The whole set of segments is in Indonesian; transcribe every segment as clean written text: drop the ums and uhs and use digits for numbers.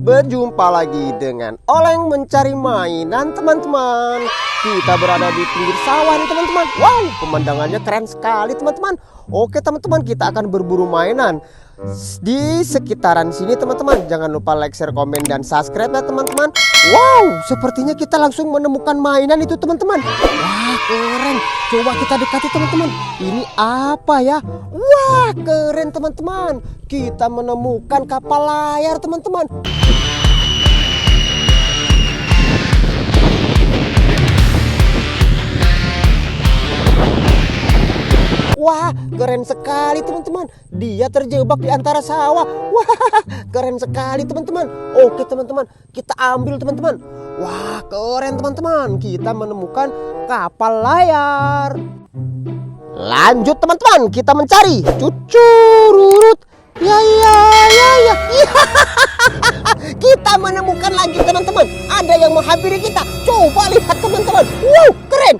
Berjumpa lagi dengan Oleng mencari mainan teman-teman. Kita berada di pinggir sawah nih teman-teman. Wow, pemandangannya keren sekali teman-teman. Oke teman-teman, kita akan berburu mainan di sekitaran sini teman-teman. Jangan lupa like, share, komen, dan subscribe ya teman-teman. Wow, sepertinya kita langsung menemukan mainan itu teman-teman. Wah, keren. Coba kita dekati teman-teman. Ini apa ya? Wah, keren teman-teman. Kita menemukan kapal layar teman-teman. Wah, keren sekali teman-teman. Dia terjebak di antara sawah. Wah, keren sekali teman-teman. Oke teman-teman, kita ambil teman-teman. Wah, keren teman-teman. Kita menemukan kapal layar. Lanjut teman-teman, kita mencari. Cucururut. Ya. Kita menemukan lagi teman-teman. Ada yang menghampiri kita. Coba lihat teman-teman. Wow, keren.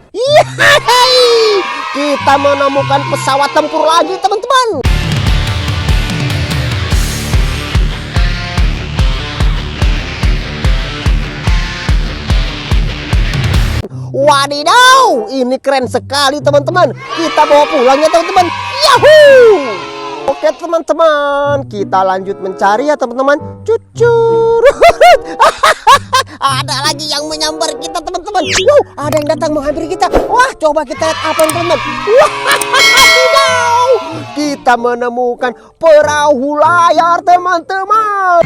Kita menemukan pesawat tempur lagi teman-teman. Wadidaw, ini keren sekali teman-teman. Kita bawa pulang ya teman-teman. Yahoo! Oke teman-teman, kita lanjut mencari ya teman-teman. Cucur. Ada lagi yang menyambar kita teman-teman. Wow, ada yang datang menghampiri kita. Wah, coba kita lihat apa teman-teman. Wadidaw, kita menemukan perahu layar teman-teman.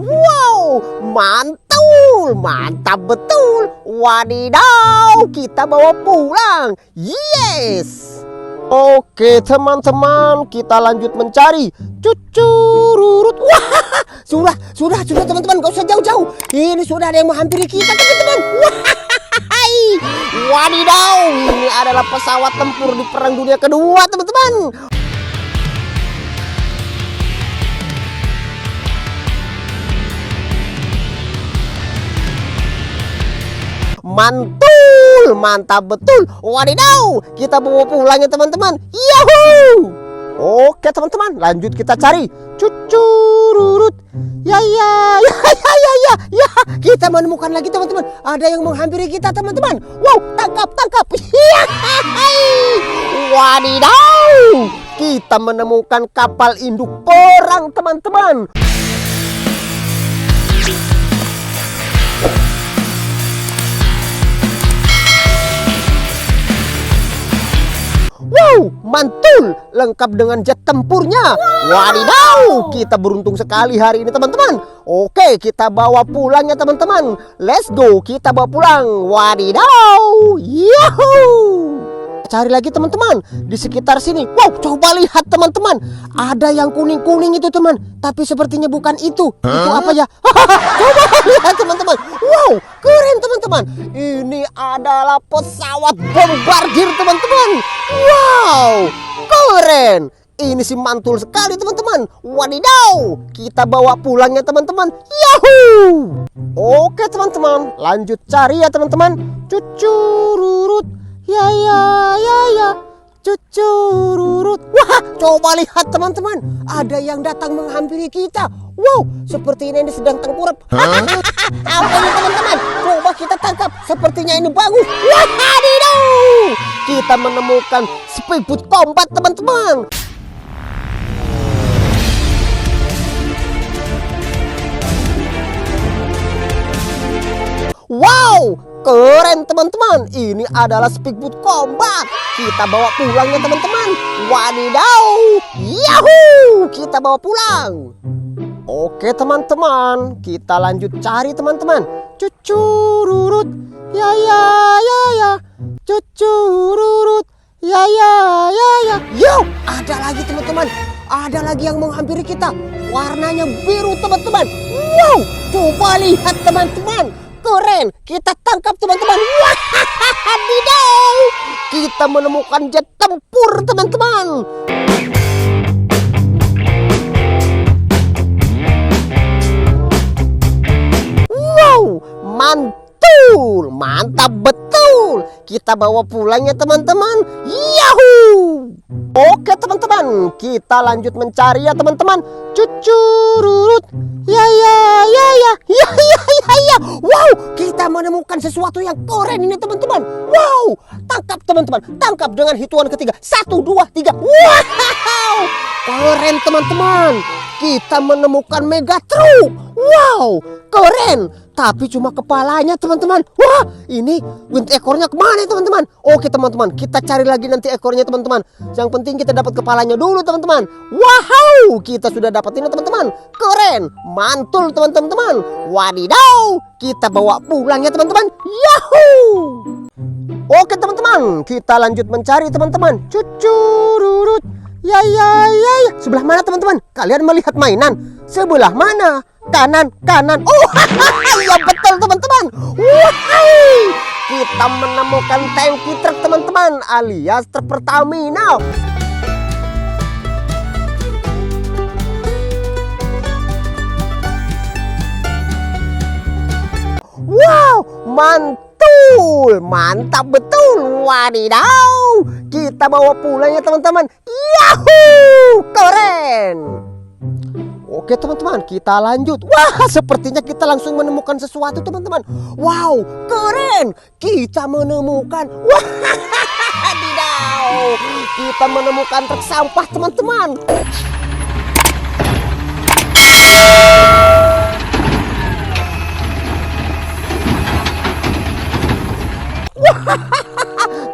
Wow, mantap betul. Wadidaw, kita bawa pulang. Yes. Oke teman-teman, kita lanjut mencari. Cucururut. Wah, sudah teman-teman, gak usah jauh-jauh. Ini sudah ada yang menghampiri kita teman-teman. Wadidaw, ini adalah pesawat tempur di Perang Dunia Kedua teman-teman. Mantul, mantap betul. Wadidaw, kita bawa pulang ya teman-teman. Yahoo! Oke teman-teman, lanjut kita cari. Cucururut. Ya. Kita menemukan lagi teman-teman. Ada yang menghampiri kita teman-teman. Wow, tangkap. Wadidaw, kita menemukan kapal induk perang teman-teman. Wow, mantul, lengkap dengan jet tempurnya. Wadidaw, kita beruntung sekali hari ini teman-teman. Oke, kita bawa pulang ya teman-teman. Let's go, kita bawa pulang. Wadidaw, yahoo. Cari lagi teman-teman di sekitar sini. Wow, coba lihat teman-teman. Ada yang kuning-kuning itu teman. Tapi sepertinya bukan itu. Itu apa ya? Coba lihat teman-teman. Wow, keren teman-teman. Ini adalah pesawat bombardir teman-teman. Wow, keren. Ini sih mantul sekali teman-teman. Wadidaw, kita bawa pulang ya teman-teman. Yahoo. Oke teman-teman, lanjut cari ya teman-teman. Cucururut. Ya. Cucururut. Wah, coba lihat teman-teman. Ada yang datang menghampiri kita. Wow, seperti ini sedang tengkurap. Apa ini teman-teman? Coba kita tangkap. Sepertinya ini bagus. Wadidaw, kita menemukan speedboat combat teman-teman. Wow, keren teman-teman. Ini adalah speedboat combat. Kita bawa pulang ya teman-teman. Wadidaw, yahoo, kita bawa pulang. Oke teman-teman, kita lanjut cari teman-teman. Cucururut. Ya. Cucururut. Ya. Yo, ada lagi teman-teman. Ada lagi yang menghampiri kita. Warnanya biru teman-teman. Wow, coba lihat teman-teman. Keren, kita tangkap teman-teman. Wadidaw, kita menemukan jet tempur teman-teman. Wow, mantul, mantap betul. kita bawa pulang ya teman-teman. Yahoo! Oke teman-teman, kita lanjut mencari ya teman-teman. Cucururut. Ya. Wow, kita menemukan sesuatu yang keren ini teman-teman. Wow, tangkap teman-teman, tangkap dengan hitungan ketiga. 1, 2, 3. Wow, keren teman-teman. Kita menemukan mega truk. Wow, keren. Tapi cuma kepalanya teman-teman. Wah, ini ekornya kemana teman-teman? Oke teman-teman, kita cari lagi nanti ekornya teman-teman. Yang penting kita dapat kepalanya dulu teman-teman. Wow, kita sudah dapat ini teman-teman. Keren, mantul teman-teman. Wadidaw, kita bawa pulang ya teman-teman. Yahoo! Oke teman-teman, kita lanjut mencari teman-teman. Cucururut. Ya. Sebelah mana teman-teman? Kalian melihat mainan? Sebelah mana? Kanan. Oh, iya betul teman-teman. Wahai, kita menemukan tangki truk teman-teman, alias truk Pertamina. Wow, mantul, mantap betul. Wadidaw, kita bawa pulang ya teman-teman. Yahoo, keren. Oke teman-teman, kita lanjut. Wah, sepertinya kita langsung menemukan sesuatu teman-teman. Wow, keren. Kita menemukan, wah, wadidaw, kita menemukan truk sampah teman-teman.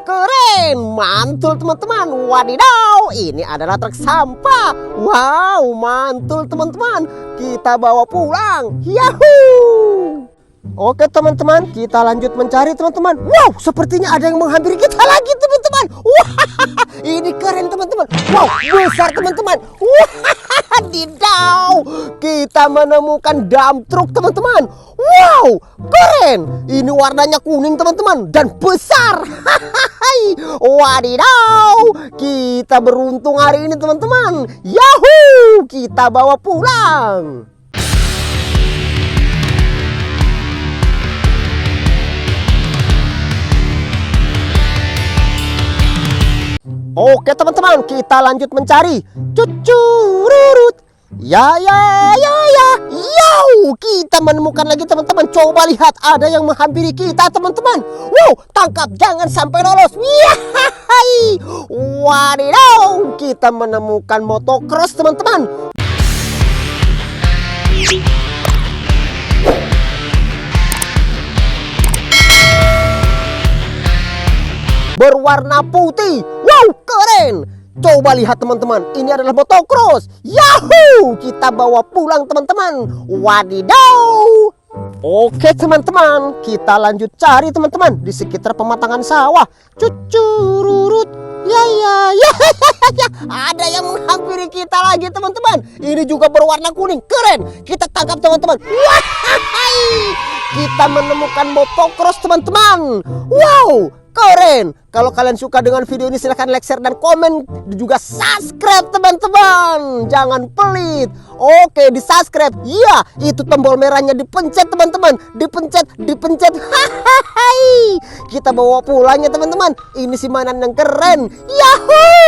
Keren, mantul teman-teman. Wadidaw, ini adalah truk sampah. Wow, mantul teman-teman. Kita bawa pulang. Yahoo! Oke teman-teman, kita lanjut mencari teman-teman. Wow, sepertinya ada yang menghampiri kita lagi teman-teman. Wah, ini keren teman-teman. Wow, besar teman-teman. Wah, wadidaw, kita menemukan dump truck teman-teman. Wow, keren. Ini warnanya kuning teman-teman dan besar. Wadidaw, kita beruntung hari ini teman-teman. Yahoo, kita bawa pulang. Oke teman-teman, kita lanjut mencari. Cucururut. Ya. Yow, kita menemukan lagi teman-teman. Coba lihat, ada yang menghampiri kita teman-teman. Wow, tangkap, jangan sampai lolos. Yahai. Wadidaw, kita menemukan motocross teman-teman. Berwarna putih. Wow, keren. Coba lihat teman-teman, ini adalah motocross. Yahoo, kita bawa pulang teman-teman. Wadidaw. Oke teman-teman, kita lanjut cari teman-teman di sekitar pematangan sawah. Cucururut. Ya. Ada yang menghampiri kita lagi teman-teman. Ini juga berwarna kuning. Keren. Kita tangkap teman-teman. Wahai, kita menemukan motocross teman-teman. Wow, keren. Kalau kalian suka dengan video ini silahkan like, share, dan komen. Juga subscribe teman-teman. Jangan pelit. Oke, di subscribe. Iya, itu tombol merahnya dipencet teman-teman. Dipencet. Hahaha. Kita bawa pulangnya teman-teman. Ini si mainan yang keren. Yahoo!